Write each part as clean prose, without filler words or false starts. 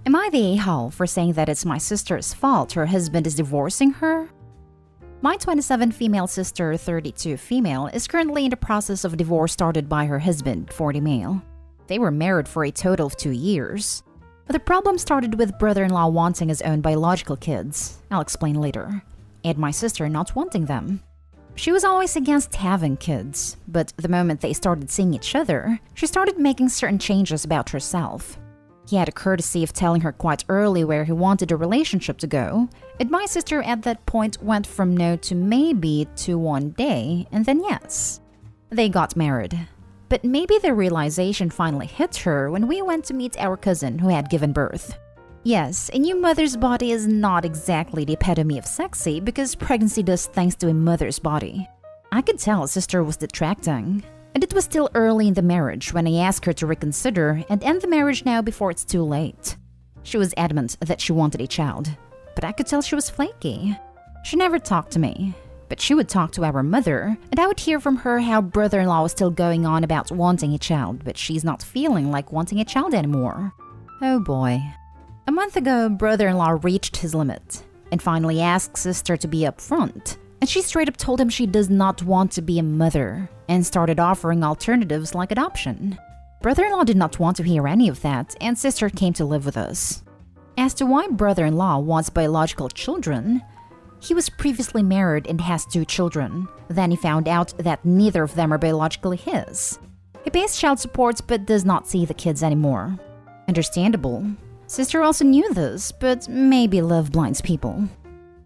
Am I the a-hole for saying that it's my sister's fault her husband is divorcing her? My 27 female sister, 32 female, is currently in the process of divorce started by her husband, 40 male. They were married for a total of 2 years. But the problem started with brother-in-law wanting his own biological kids. I'll explain later. And my sister not wanting them. She was always against having kids, but the moment they started seeing each other, she started making certain changes about herself. He had a courtesy of telling her quite early where he wanted the relationship to go, and my sister at that point went from no to maybe to one day, and then yes. They got married. But maybe the realization finally hit her when we went to meet our cousin who had given birth. Yes, a new mother's body is not exactly the epitome of sexy because pregnancy does things to a mother's body. I could tell sister was detracting. And it was still early in the marriage when I asked her to reconsider and end the marriage now before it's too late. She was adamant that she wanted a child, but I could tell she was flaky. She never talked to me, but she would talk to our mother, and I would hear from her how brother-in-law was still going on about wanting a child, but she's not feeling like wanting a child anymore. Oh boy. A month ago, brother-in-law reached his limit and finally asked sister to be upfront, and she straight up told him she does not want to be a mother and started offering alternatives like adoption. Brother-in-law did not want to hear any of that, and sister came to live with us. As to why brother-in-law wants biological children, he was previously married and has 2 children. Then he found out that neither of them are biologically his. He pays child support but does not see the kids anymore. Understandable. Sister also knew this, but maybe love blinds people.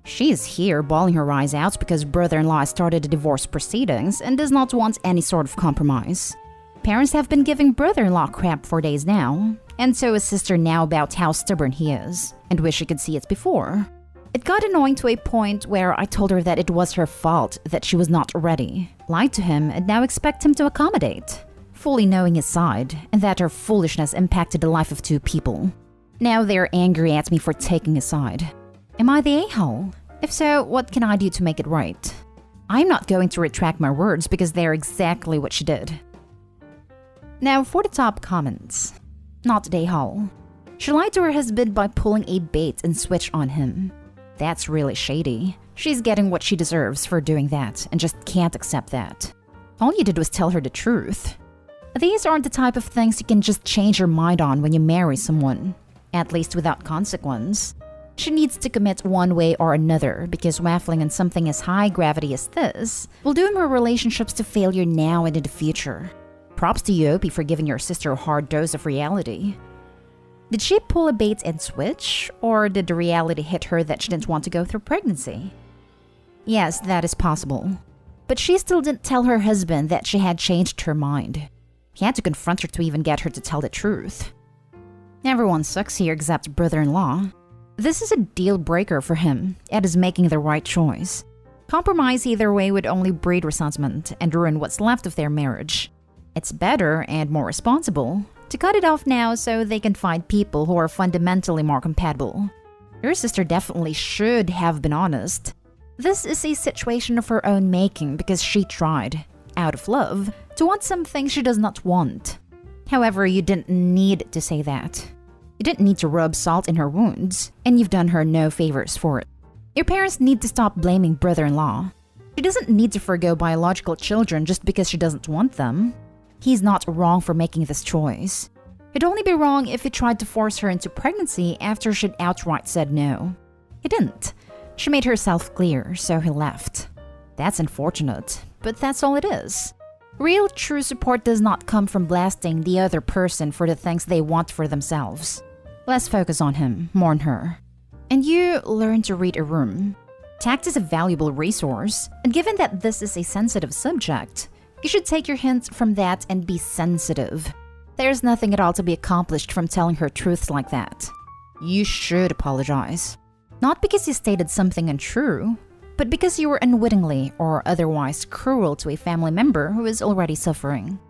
She is here bawling her eyes out because brother-in-law started the divorce proceedings and does not want any sort of compromise. Parents have been giving brother-in-law crap for days now, and so is sister now about how stubborn he is, and wish she could see it before. It got annoying to a point where I told her that it was her fault that she was not ready, lied to him, and now expect him to accommodate, fully knowing his side, and that her foolishness impacted the life of 2 people. Now they're angry at me for taking his side. Am I the a-hole? If so, what can I do to make it right? I'm not going to retract my words because they're exactly what she did. Now for the top comments. Not the a-hole. She lied to her husband by pulling a bait and switch on him. That's really shady. She's getting what she deserves for doing that and just can't accept that. All you did was tell her the truth. These aren't the type of things you can just change your mind on when you marry someone, at least without consequence. She needs to commit one way or another because waffling on something as high gravity as this will doom her relationships to failure now and in the future. Props to you, Opie, for giving your sister a hard dose of reality. Did she pull a bait and switch, or did the reality hit her that she didn't want to go through pregnancy? Yes, that is possible. But she still didn't tell her husband that she had changed her mind. He had to confront her to even get her to tell the truth. Everyone sucks here except brother-in-law. This is a deal breaker for him. Ed is making the right choice. Compromise either way would only breed resentment and ruin what's left of their marriage. It's better and more responsible to cut it off now so they can find people who are fundamentally more compatible. Your sister definitely should have been honest. This is a situation of her own making because she tried, out of love, to want something she does not want. However, you didn't need to say that. You didn't need to rub salt in her wounds, and you've done her no favors for it. Your parents need to stop blaming brother-in-law. She doesn't need to forgo biological children just because she doesn't want them. He's not wrong for making this choice. He'd only be wrong if he tried to force her into pregnancy after she'd outright said no. He didn't. She made herself clear, so he left. That's unfortunate, but that's all it is. Real true support does not come from blasting the other person for the things they want for themselves. Less focus on him, more on her. And you learn to read a room. Tact is a valuable resource, and given that this is a sensitive subject, you should take your hints from that and be sensitive. There's nothing at all to be accomplished from telling her truths like that. You should apologize. Not because you stated something untrue, but because you were unwittingly or otherwise cruel to a family member who is already suffering.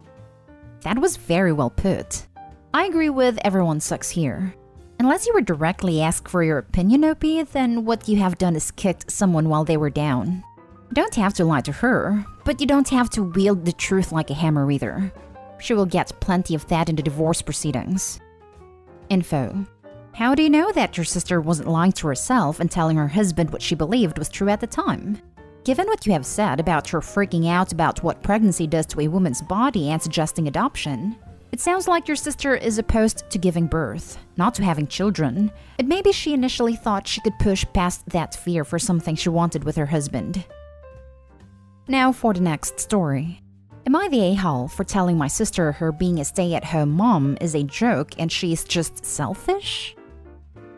That was very well put. I agree with everyone sucks here. Unless you were directly asked for your opinion, Opie, then what you have done is kicked someone while they were down. You don't have to lie to her, but you don't have to wield the truth like a hammer either. She will get plenty of that in the divorce proceedings. Info. How do you know that your sister wasn't lying to herself and telling her husband what she believed was true at the time? Given what you have said about her freaking out about what pregnancy does to a woman's body and suggesting adoption, it sounds like your sister is opposed to giving birth, not to having children, and maybe she initially thought she could push past that fear for something she wanted with her husband. Now for the next story. Am I the a-hole for telling my sister her being a stay-at-home mom is a joke and she's just selfish?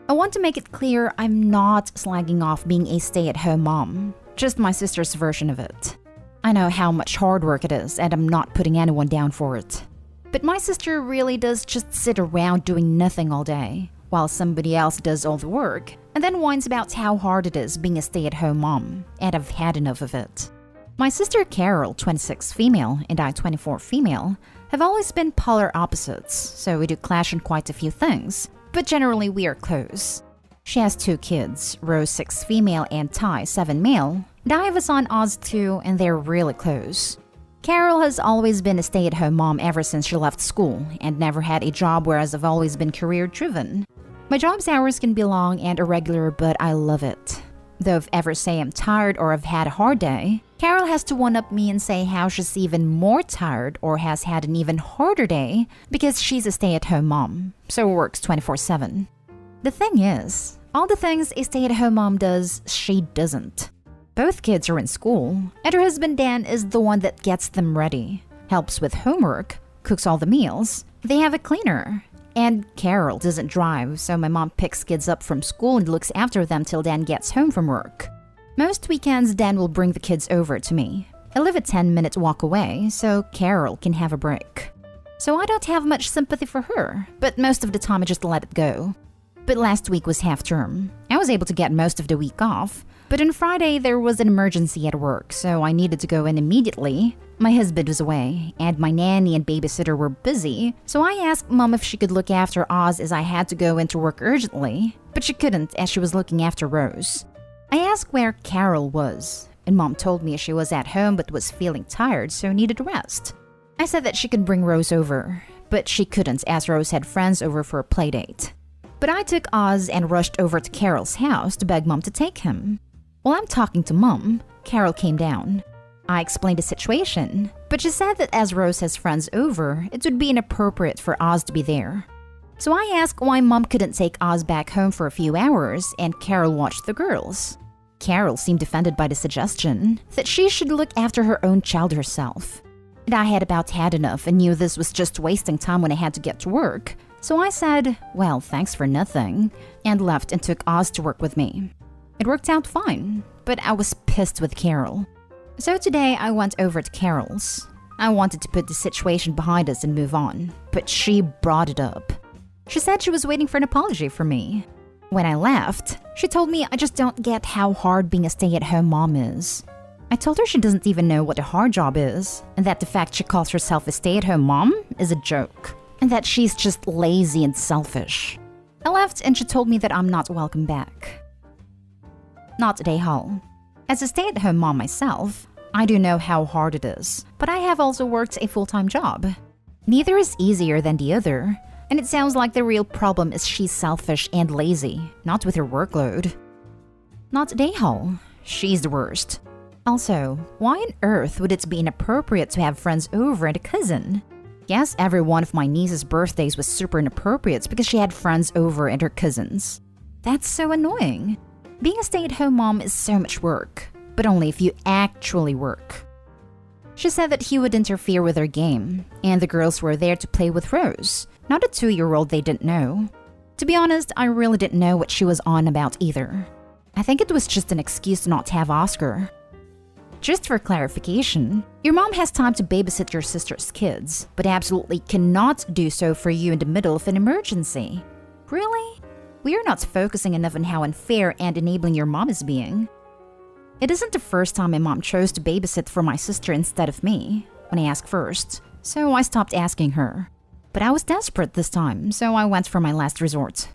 I want to make it clear I'm not slagging off being a stay-at-home mom, just my sister's version of it. I know how much hard work it is and I'm not putting anyone down for it. But my sister really does just sit around doing nothing all day, while somebody else does all the work, and then whines about how hard it is being a stay-at-home mom, and I've had enough of it. My sister Carol, 26 female, and I, 24 female, have always been polar opposites, so we do clash on quite a few things, but generally we are close. She has 2 kids, Rose 6 female and Ty 7 male, and I have a son Oz 2, and they're really close. Carol has always been a stay-at-home mom ever since she left school and never had a job, whereas I've always been career-driven. My job's hours can be long and irregular, but I love it. Though if ever say I'm tired or I've had a hard day, Carol has to one-up me and say how she's even more tired or has had an even harder day because she's a stay-at-home mom, so works 24/7. The thing is, all the things a stay-at-home mom does, she doesn't. Both kids are in school, and her husband Dan is the one that gets them ready, helps with homework, cooks all the meals, they have a cleaner. And Carol doesn't drive, so my mom picks kids up from school and looks after them till Dan gets home from work. Most weekends, Dan will bring the kids over to me. I live a 10-minute walk away, so Carol can have a break. So I don't have much sympathy for her, but most of the time I just let it go. But last week was half term. I was able to get most of the week off, but on Friday there was an emergency at work, so I needed to go in immediately. My husband was away, and my nanny and babysitter were busy, so I asked Mom if she could look after Oz as I had to go into work urgently, but she couldn't as she was looking after Rose. I asked where Carol was, and Mom told me she was at home but was feeling tired, so needed a rest. I said that she could bring Rose over, but she couldn't as Rose had friends over for a playdate. But I took Oz and rushed over to Carol's house to beg Mom to take him. While I'm talking to Mom, Carol came down. I explained the situation, but she said that as Rose has friends over, it would be inappropriate for Oz to be there. So I asked why Mom couldn't take Oz back home for a few hours and Carol watched the girls. Carol seemed offended by the suggestion that she should look after her own child herself. And I had about had enough and knew this was just wasting time when I had to get to work. So I said, well, thanks for nothing, and left and took Oz to work with me. It worked out fine, but I was pissed with Carol. So today I went over to Carol's. I wanted to put the situation behind us and move on, but she brought it up. She said she was waiting for an apology from me. When I left, she told me I just don't get how hard being a stay-at-home mom is. I told her she doesn't even know what a hard job is, and that the fact she calls herself a stay-at-home mom is a joke, and that she's just lazy and selfish. I left and she told me that I'm not welcome back. Not today, Hall. As a stay-at-home mom myself, I do know how hard it is, but I have also worked a full-time job. Neither is easier than the other, and it sounds like the real problem is she's selfish and lazy, not with her workload. Not today, Hall. She's the worst. Also, why on earth would it be inappropriate to have friends over and a cousin? Yes, every one of my niece's birthdays was super inappropriate because she had friends over and her cousins. That's so annoying. Being a stay-at-home mom is so much work, but only if you actually work. She said that he would interfere with her game, and the girls were there to play with Rose, not a 2-year-old they didn't know. To be honest, I really didn't know what she was on about either. I think it was just an excuse to not have Oscar. Just for clarification, your mom has time to babysit your sister's kids, but absolutely cannot do so for you in the middle of an emergency. Really? We are not focusing enough on how unfair and enabling your mom is being. It isn't the first time my mom chose to babysit for my sister instead of me, when I asked first, so I stopped asking her. But I was desperate this time, so I went for my last resort.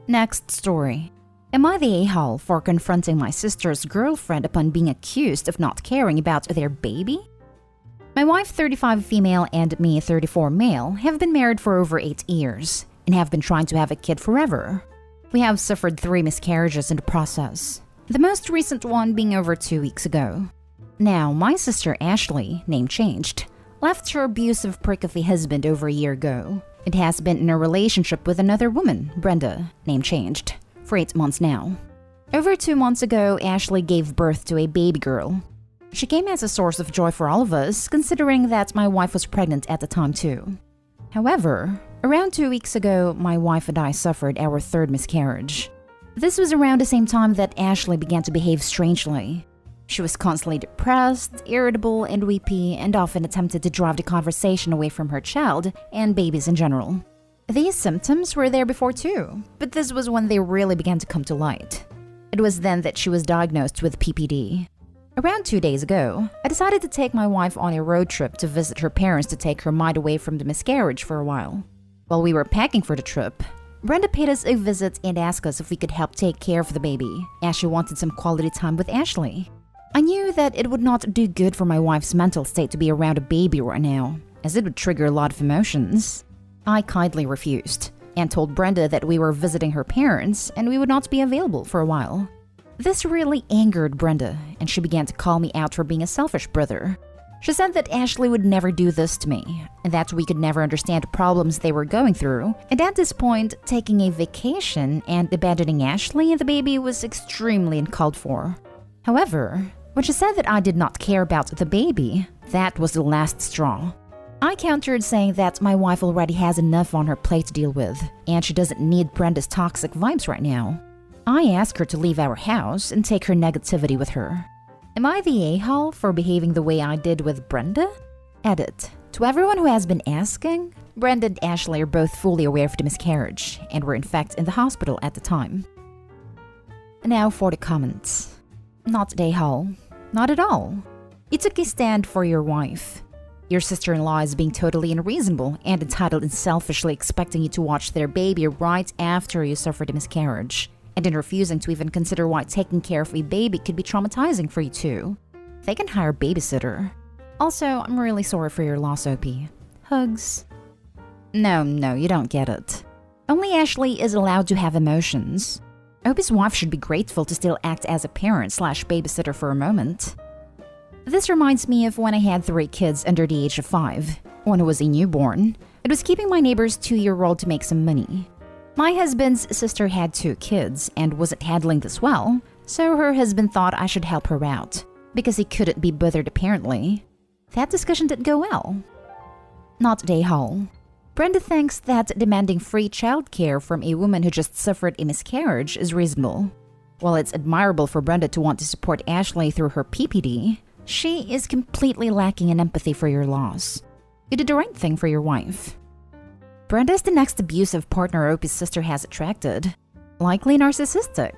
Next story. Am I the a-hole for confronting my sister's girlfriend upon being accused of not caring about their baby? My wife, 35 female, and me, 34 male, have been married for over 8 years. and have been trying to have a kid forever. We have suffered 3 miscarriages in the process, the most recent one being over 2 weeks ago. Now, my sister Ashley, name changed, left her abusive prick of a husband over a year ago. It has been in a relationship with another woman, Brenda, name changed, for 8 months now. Over 2 months ago, Ashley gave birth to a baby girl. She came as a source of joy for all of us, considering that my wife was pregnant at the time too. However, around 2 weeks ago, my wife and I suffered our 3rd miscarriage. This was around the same time that Ashley began to behave strangely. She was constantly depressed, irritable, and weepy, and often attempted to drive the conversation away from her child and babies in general. These symptoms were there before too, but this was when they really began to come to light. It was then that she was diagnosed with PPD. Around 2 days ago, I decided to take my wife on a road trip to visit her parents to take her mind away from the miscarriage for a while. While we were packing for the trip, Brenda paid us a visit and asked us if we could help take care of the baby, as she wanted some quality time with Ashley. I knew that it would not do good for my wife's mental state to be around a baby right now, as it would trigger a lot of emotions. I kindly refused, and told Brenda that we were visiting her parents and we would not be available for a while. This really angered Brenda, and she began to call me out for being a selfish brother. She said that Ashley would never do this to me, and that we could never understand the problems they were going through, and at this point, taking a vacation and abandoning Ashley and the baby was extremely uncalled for. However, when she said that I did not care about the baby, that was the last straw. I countered saying that my wife already has enough on her plate to deal with, and she doesn't need Brenda's toxic vibes right now. I asked her to leave our house and take her negativity with her. Am I the a-hole for behaving the way I did with Brenda? Edit. To everyone who has been asking, Brenda and Ashley are both fully aware of the miscarriage and were in fact in the hospital at the time. Now for the comments. Not the a-hole. Not at all. You took a stand for your wife. Your sister-in-law is being totally unreasonable and entitled and selfishly expecting you to watch their baby right after you suffered a miscarriage, and in refusing to even consider why taking care of a baby could be traumatizing for you too. They can hire a babysitter. Also, I'm really sorry for your loss, OP. Hugs. No, you don't get it. Only Ashley is allowed to have emotions. Opie's wife should be grateful to still act as a parent/babysitter for a moment. This reminds me of when I had 3 kids under the age of 5. One was a newborn. It was keeping my neighbor's 2-year-old to make some money. My husband's sister had 2 kids and wasn't handling this well, so her husband thought I should help her out, because he couldn't be bothered apparently. That discussion didn't go well. Not day hall. Brenda thinks that demanding free childcare from a woman who just suffered a miscarriage is reasonable. While it's admirable for Brenda to want to support Ashley through her PPD, she is completely lacking in empathy for your loss. You did the right thing for your wife. Brenda is the next abusive partner Opie's sister has attracted. Likely narcissistic,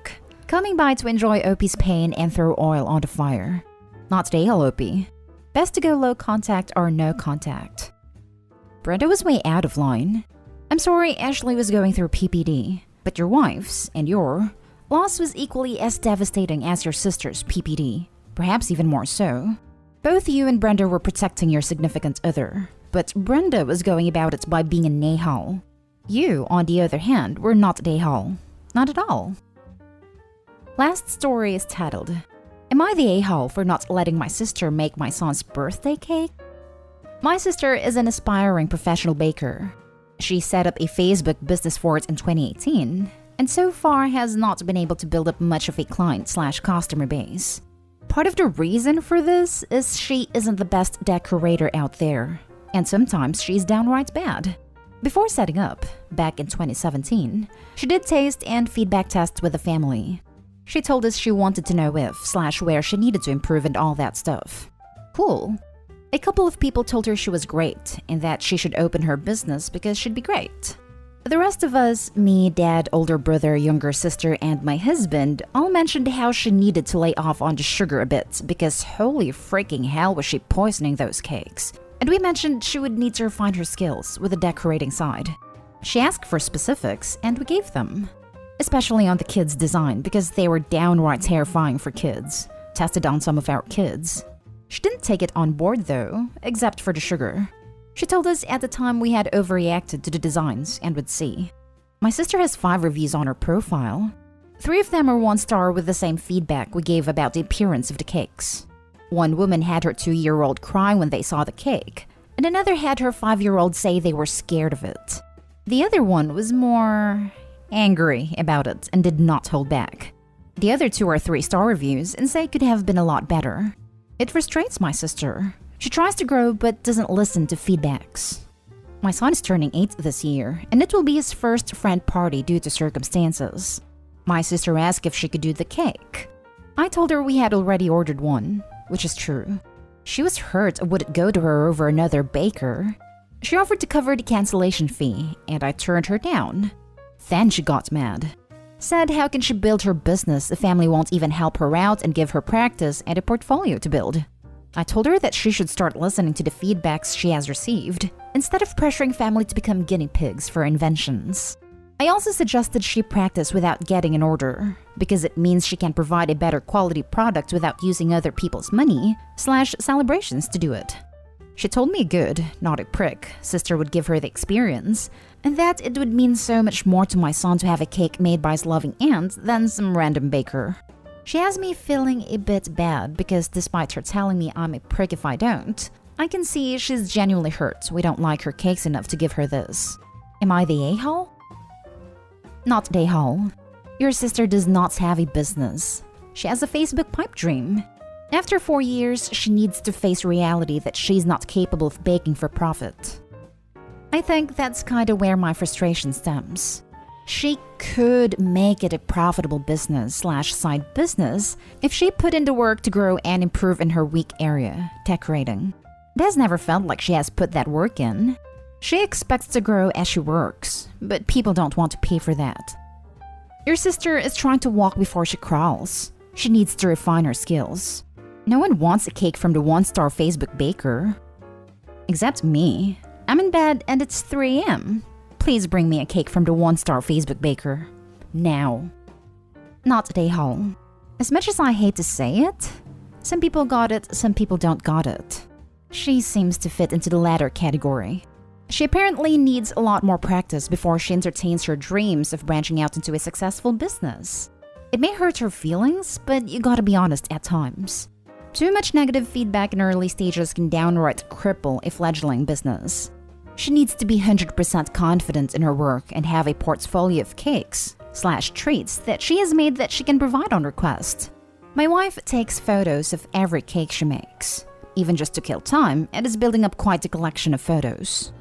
coming by to enjoy Opie's pain and throw oil on the fire. Not day hall, Opie. Best to go low contact or no contact. Brenda was way out of line. I'm sorry Ashley was going through PPD, but your wife's, and your, loss was equally as devastating as your sister's PPD, perhaps even more so. Both you and Brenda were protecting your significant other, but Brenda was going about it by being a nay-hall. You, on the other hand, were not day-hall. Not at all. Last story is titled, Am I the a-hole for not letting my sister make my son's birthday cake? My sister is an aspiring professional baker. She set up a Facebook business for it in 2018, and so far has not been able to build up much of a client/customer base. Part of the reason for this is she isn't the best decorator out there, and sometimes she's downright bad. Before setting up, back in 2017, she did taste and feedback tests with the family. She told us she wanted to know if/where she needed to improve and all that stuff. Cool. A couple of people told her she was great and that she should open her business because she'd be great. The rest of us, me, dad, older brother, younger sister, and my husband, all mentioned how she needed to lay off on the sugar a bit because holy freaking hell was she poisoning those cakes. And we mentioned she would need to refine her skills with the decorating side. She asked for specifics and we gave them. Especially on the kids' design because they were downright terrifying for kids. Tested on some of our kids. She didn't take it on board though, except for the sugar. She told us at the time we had overreacted to the designs and would see. My sister has 5 reviews on her profile. 3 of them are 1-star with the same feedback we gave about the appearance of the cakes. One woman had her 2-year-old cry when they saw the cake, and another had her 5-year-old say they were scared of it. The other one was more angry about it and did not hold back. The other 2 are 3-star reviews and say it could have been a lot better. It frustrates my sister. She tries to grow but doesn't listen to feedbacks. My son is turning 8 this year, and it will be his first friend party due to circumstances. My sister asked if she could do the cake. I told her we had already ordered one, which is true. She was hurt would it go to her over another baker. She offered to cover the cancellation fee, and I turned her down. Then she got mad. Said how can she build her business if family won't even help her out and give her practice and a portfolio to build. I told her that she should start listening to the feedbacks she has received, instead of pressuring family to become guinea pigs for inventions. I also suggested she practice without getting an order, because it means she can provide a better quality product without using other people's money/celebrations to do it. She told me a good, not a prick, sister would give her the experience, and that it would mean so much more to my son to have a cake made by his loving aunt than some random baker. She has me feeling a bit bad because despite her telling me I'm a prick if I don't, I can see she's genuinely hurt we don't like her cakes enough to give her this. Am I the a-hole? Not the a-hole. Your sister does not have a business. She has a Facebook pipe dream. After 4 years, she needs to face reality that she's not capable of baking for profit. I think that's kinda where my frustration stems. She could make it a profitable business/side business if she put in the work to grow and improve in her weak area, decorating. It has never felt like she has put that work in. She expects to grow as she works, but people don't want to pay for that. Your sister is trying to walk before she crawls. She needs to refine her skills. No one wants a cake from the 1-star Facebook baker. Except me. I'm in bed and it's 3 a.m. Please bring me a cake from the 1-star Facebook baker. Now. Not today, home. As much as I hate to say it, some people got it, some people don't got it. She seems to fit into the latter category. She apparently needs a lot more practice before she entertains her dreams of branching out into a successful business. It may hurt her feelings, but you gotta be honest at times. Too much negative feedback in early stages can downright cripple a fledgling business. She needs to be 100% confident in her work and have a portfolio of cakes/treats that she has made that she can provide on request. My wife takes photos of every cake she makes, even just to kill time, and is building up quite a collection of photos.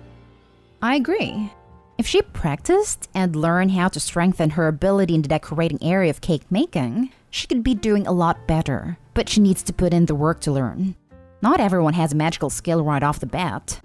I agree. If she practiced and learned how to strengthen her ability in the decorating area of cake making, she could be doing a lot better, but she needs to put in the work to learn. Not everyone has a magical skill right off the bat.